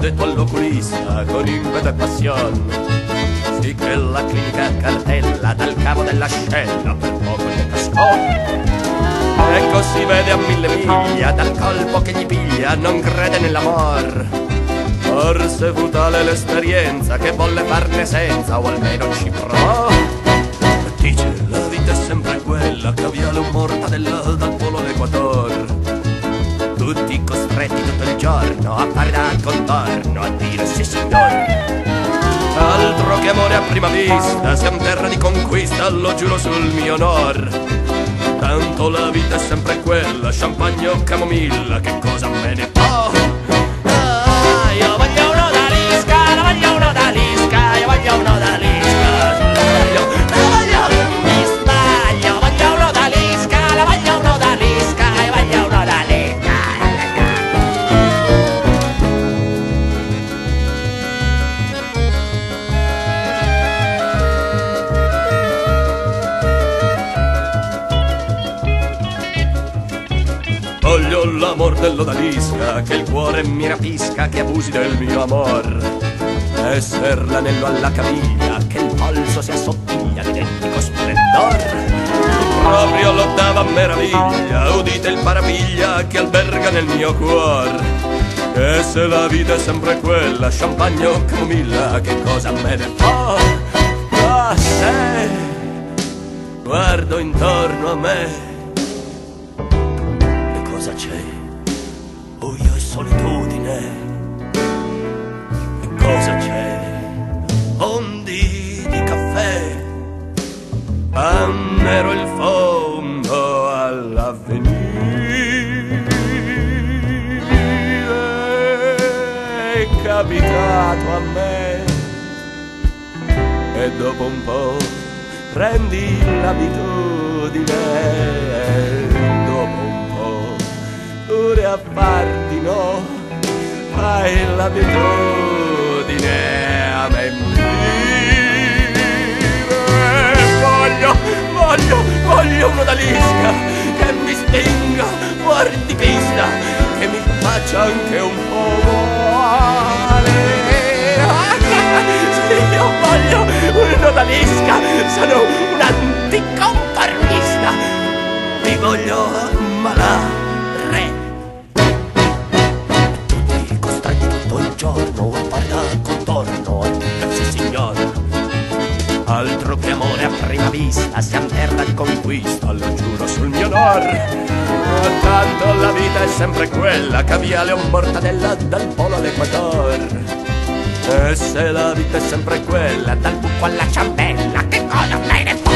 detto all'oculista con impeto e passione. Sì che la clinica cartella dal cavo dell'ascella per poco ne cascò. Ecco si vede a 1000 miglia dal colpo che gli piglia, non crede nell'amor. Forse fu tale l'esperienza che volle farne senza, o almeno ci provò. Dice la vita è sempre quella, caviale o mortadella dal polo all'equator. Tutti costretti tutto il giorno a fare da contorno, a dire sì signor. Altro che amore a prima vista, siamo terra di conquista, lo giuro sul mio onor. Tanto la vita è sempre quella, champagne o camomilla, che cosa me ne fa? Io voglio uno da Lisca, la voglio uno da Lisca, io voglio uno da Lisca, la voglio, mi sbaglio, voglio uno da Lisca, la voglio uno da Lisca, io voglio uno da Lisca. Voglio l'amor dell'odalisca, che il cuore mi rapisca, che abusi del mio amor. Esser l'anello alla caviglia, che il polso si assottiglia d'identico splendor. Proprio l'ottava meraviglia, udite il parapiglia che alberga nel mio cuor. E se la vita è sempre quella, champagne o camomilla, che cosa me ne fa? Ah, se guardo intorno a me, cosa c'è? Buio e solitudine. E cosa c'è? Ondi di caffè, nero il fondo all'avvenire. È capitato a me e dopo un po' prendi l'abitudine. Pure a farti no, hai l'abitudine a mentire. Voglio uno da Lisca che mi spinga fuori di pista, che mi faccia anche un po' male. Sì, io voglio uno da Lisca, sono un anticonformista, mi voglio ammalare. Tutti costretti tutto il giorno a fare da contorno, a dire sì signor. Altro che amore a prima vista, siamo terra di conquista, lo giuro sul mio onor. Tanto la vita è sempre quella, caviale o mortadella dal polo all'equator. E se la vita è sempre quella, dal buco alla ciambella, che cosa me ne fa?